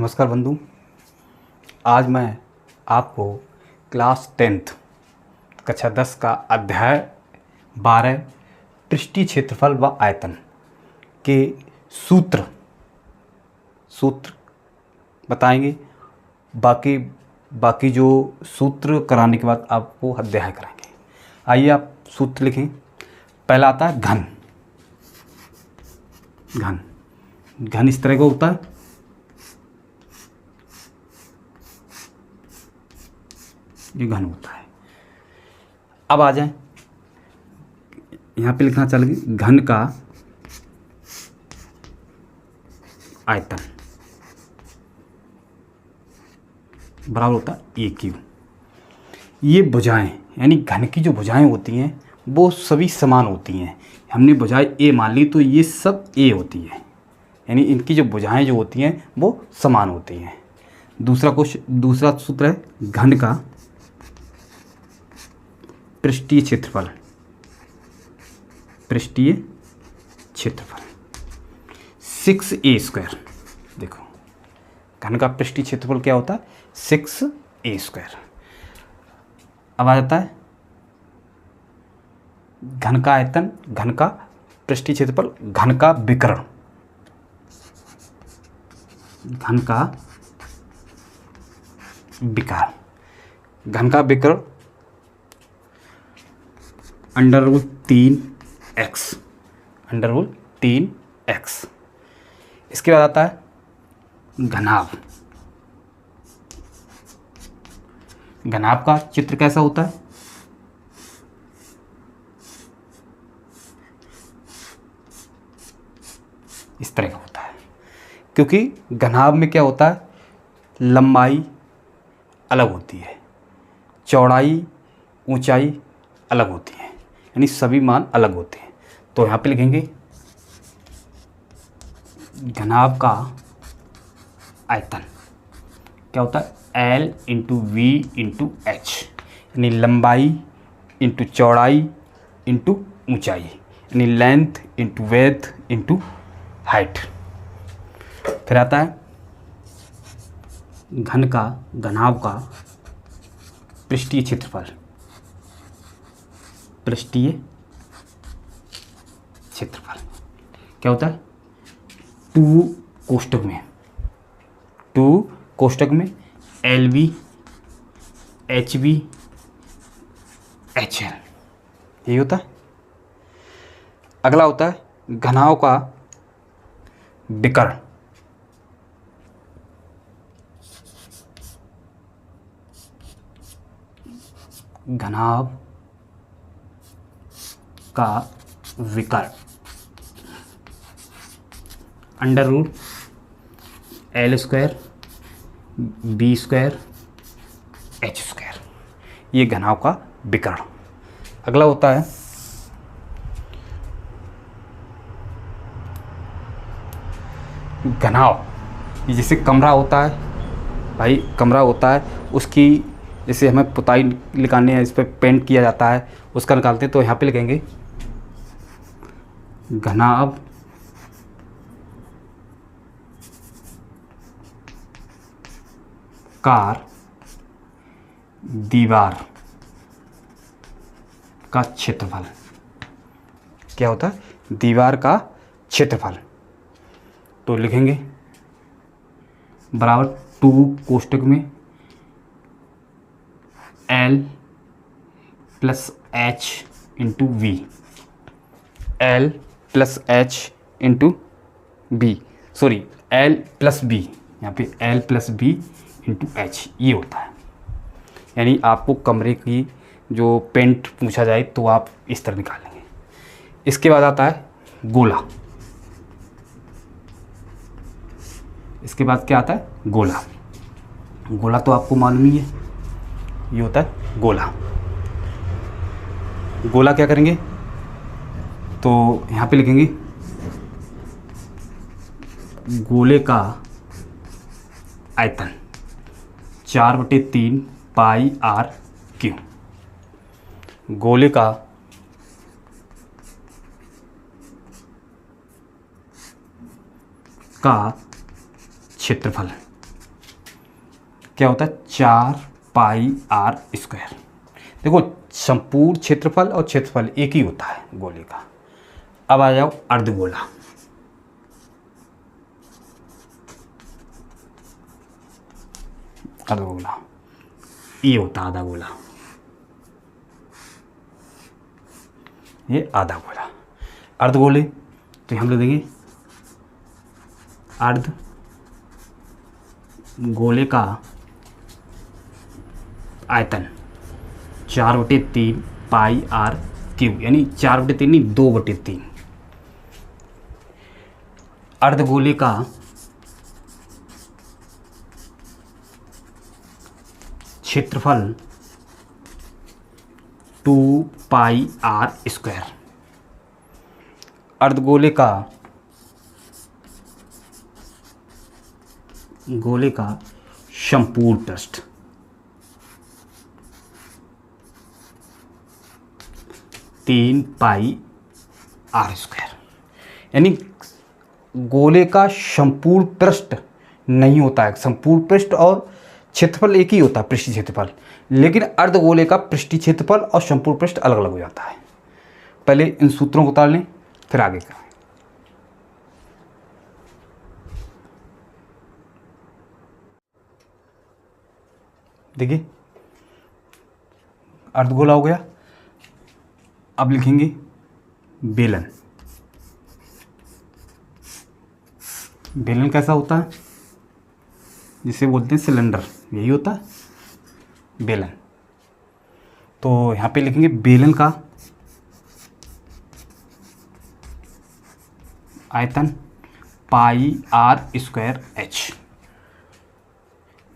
नमस्कार बंधु। आज मैं आपको क्लास 10th कक्षा 10 का अध्याय 12 पृष्ठीय क्षेत्रफल व आयतन के सूत्र बताएंगे। बाकी जो सूत्र कराने के बाद आपको अध्याय कराएंगे। आइए आप सूत्र लिखें। पहला आता है घन। घन इस तरह का होता है। ये घन होता है। अब आ जाए, यहाँ पे लिखना चलेगा घन का आयतन बराबर होता है ए क्यू। ये भुजाएं यानी घन की जो भुजाएं होती हैं वो सभी समान होती हैं। हमने भुजाएं ए मान ली तो ये सब ए होती है, यानी इनकी जो भुजाएं जो होती हैं वो समान होती हैं। दूसरा सूत्र है घन का पृष्ठीय क्षेत्रफल। 6a²। देखो घन का पृष्ठीय क्षेत्रफल क्या होता है? 6a²। अब आ जाता है घन का आयतन, घन का पृष्ठीय क्षेत्रफल, घन का विकर्ण। घन का विकर्ण √3x। इसके बाद आता है घनाभ। घनाभ का चित्र कैसा होता है? इस तरह का होता है, क्योंकि घनाभ में क्या होता है, लंबाई अलग होती है, चौड़ाई ऊंचाई अलग होती है, यानी सभी मान अलग होते हैं। तो यहाँ पे लिखेंगे घनाभ का आयतन क्या होता है? L × V × H, यानी लंबाई इंटू चौड़ाई इंटू ऊंचाई, यानी length into width into height. फिर आता है घनाभ का पृष्ठीय क्षेत्रफल। क्या होता है? 2 कोष्ठक में LV HV HL, यही होता है। अगला होता है घनाभ का विकर्ण। घनाभ का विकर्ण √L² B² H², ये घनाभ का विकर्ण। अगला होता है घनाभ। ये जैसे कमरा होता है भाई, कमरा होता है, उसकी जैसे हमें पुताई निकालनी है, इस पर पेंट किया जाता है, उसका निकालते हैं। तो यहाँ पे लिखेंगे घनाभ कार दीवार का क्षेत्रफल। क्या होता है? दीवार का क्षेत्रफल। तो लिखेंगे बराबर 2 कोष्ठक में L + H × V, L + H × B, sorry L + B, यहाँ पे L + B × H, ये होता है। यानी आपको कमरे की जो पेंट पूछा जाए तो आप इस तरह निकालेंगे। इसके बाद आता है गोला। इसके बाद क्या आता है? गोला। गोला तो आपको मालूम ही है, ये होता है गोला। गोला क्या करेंगे? तो यहाँ पे लिखेंगे गोले का आयतन 4/3 πr²। गोले का क्षेत्रफल क्या होता है 4πr²। देखो संपूर्ण क्षेत्रफल और क्षेत्रफल एक ही होता है गोले का। अब आ जाओ अर्धगोला। अर्धगोला ये होता है आधा गोला, ये आधा गोला। अर्धगोले तो हम लोग देंगे अर्ध गोले का आयतन 4/3 πr³ यानी 4/3 नहीं 2/3। अर्धगोले का क्षेत्रफल 2πr²। अर्धगोले का संपूर्ण पृष्ठ 3πr²। यानी गोले का संपूर्ण पृष्ठ नहीं होता है, संपूर्ण पृष्ठ और क्षेत्रफल एक ही होता है पृष्ठीय क्षेत्रफल, लेकिन अर्धगोले का पृष्ठीय क्षेत्रफल और संपूर्ण पृष्ठ अलग अलग हो जाता है। पहले इन सूत्रों को उतार लें फिर आगे का। देखिए अर्धगोला हो गया। अब लिखेंगे बेलन। बेलन कैसा होता है, जिसे बोलते हैं सिलेंडर, यही होता है बेलन। तो यहाँ पे लिखेंगे बेलन का आयतन πr²h।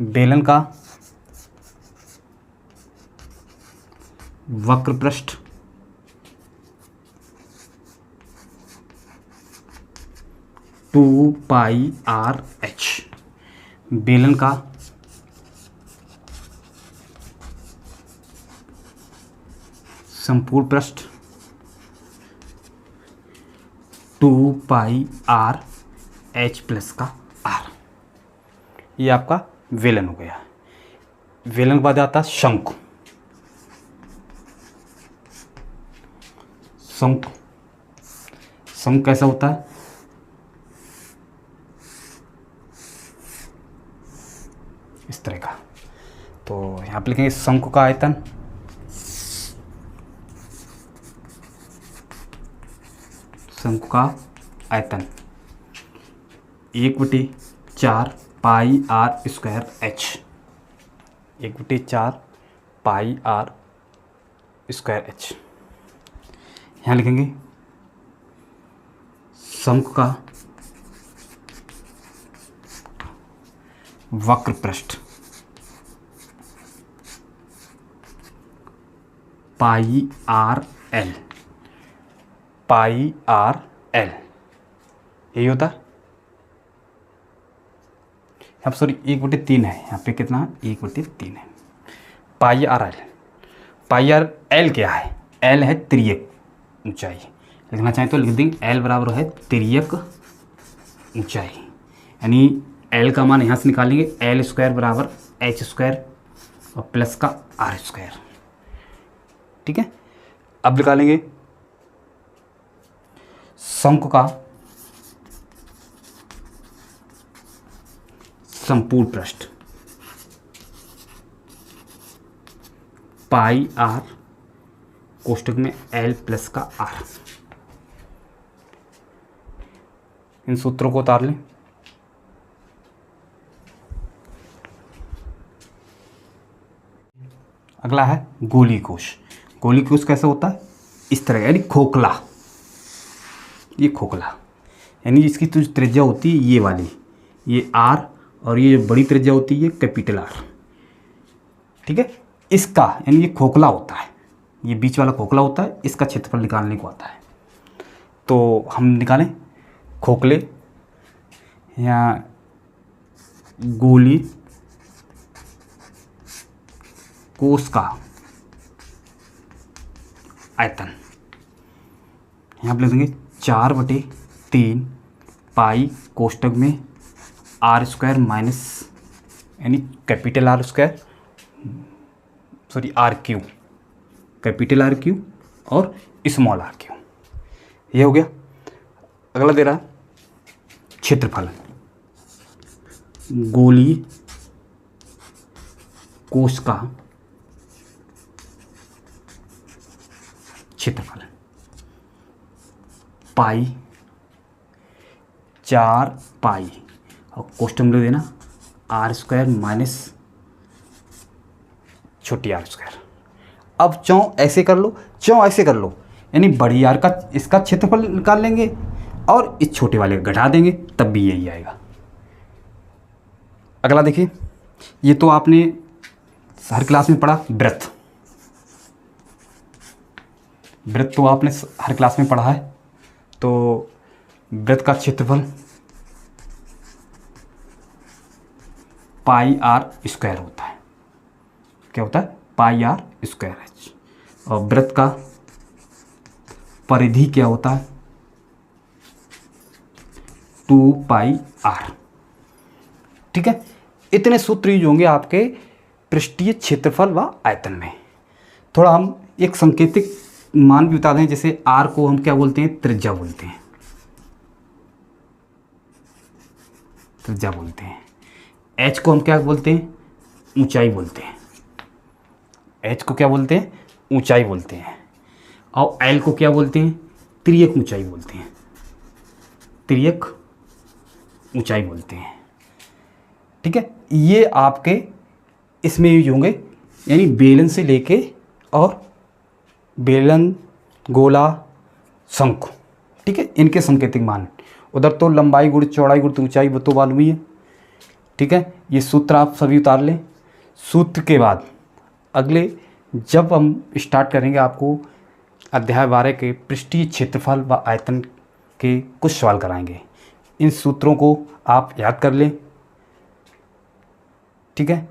बेलन का वक्र पृष्ठ 2πrh। बेलन का संपूर्ण पृष्ठ 2πrh प्लस का r। ये आपका वेलन हो गया। वेलन के बाद आता है शंकु। शंकु कैसा होता है, इस तरह का। तो यहाँ पे लिखेंगे शंकु का आयतन शंकु का आयतन 1/4 πr²h। 1/4 πr²h। यहाँ लिखेंगे शंकु का वक्र पृष्ठ πrl। यही होता है। अब सॉरी 1/3 है, यहाँ पे कितना 1/3 है। πrl क्या है, l है तिर्यक ऊंचाई। लिखना चाहें तो लिख देंगे l बराबर है तिर्यक ऊंचाई। यानी l का मान यहाँ से निकालेंगे l² बराबर h² और प्लस का r²। ठीक है। अब निकालेंगे शंकु का संपूर्ण पृष्ठ πr कोष्ठक में l प्लस का r। इन सूत्रों को उतार लें। अगला है गोली कोश। गोली कोश कैसा होता है, इस तरह, यानी खोखला। ये खोखला यानी इसकी तो त्रिज्या होती है ये वाली, ये r, और ये जो बड़ी त्रिज्या होती है ये कैपिटल R। ठीक है। इसका यानी ये खोखला होता है, ये बीच वाला खोखला होता है, इसका क्षेत्रफल निकालने को आता है। तो हम निकालें खोखले या गोली कोश का आयतन। यहाँ पर लिख देंगे 4/3 पाई कोष्टक में r² माइनस यानी capital R square, sorry R cube, capital R cube और स्मॉल आर क्यू, ये हो गया। अगला दे रहा है क्षेत्रफल, गोलीय कोश का क्षेत्रफल पाई 4 पाई और कोष्टक में देना आर स्क्वायर माइनस छोटी आर स्क्वायर। अब चौं ऐसे कर लो, चौं ऐसे कर लो, यानी बड़ी आर का इसका क्षेत्रफल निकाल लेंगे और इस छोटे वाले को घटा देंगे, तब भी यही आएगा। अगला देखिए, ये तो आपने हर क्लास में पढ़ा, वृत्त, वृत्त तो आपने हर क्लास में पढ़ा है। तो वृत्त का क्षेत्रफल पाई आर स्क्वायर होता है। क्या होता है? पाई आर स्क्वायर एच। और वृत्त का परिधि क्या होता है? 2 पाई आर। ठीक है, इतने सूत्र यूज होंगे आपके पृष्ठीय क्षेत्रफल व आयतन में। थोड़ा हम एक सांकेतिक मान भी बता दें, जैसे आर को हम क्या बोलते हैं? त्रिज्या बोलते हैं, त्रिज्या बोलते हैं। एच को हम क्या बोलते हैं? ऊंचाई बोलते हैं। एच को क्या बोलते हैं? ऊंचाई बोलते हैं। और एल को क्या बोलते हैं? तिर्यक ऊंचाई बोलते हैं, तिर्यक ऊंचाई बोलते हैं। ठीक है, ये आपके इसमें यूज होंगे, यानी बेलन से लेके और बेलन, गोला, शंकु। ठीक है, इनके सांकेतिक मान। उधर तो लंबाई गुण चौड़ाई गुण ऊंचाई वो तो मालूम ही है। ठीक है, ये सूत्र आप सभी उतार लें। सूत्र के बाद अगले जब हम स्टार्ट करेंगे, आपको अध्याय 12 के पृष्ठीय क्षेत्रफल व आयतन के कुछ सवाल कराएंगे। इन सूत्रों को आप याद कर लें। ठीक है,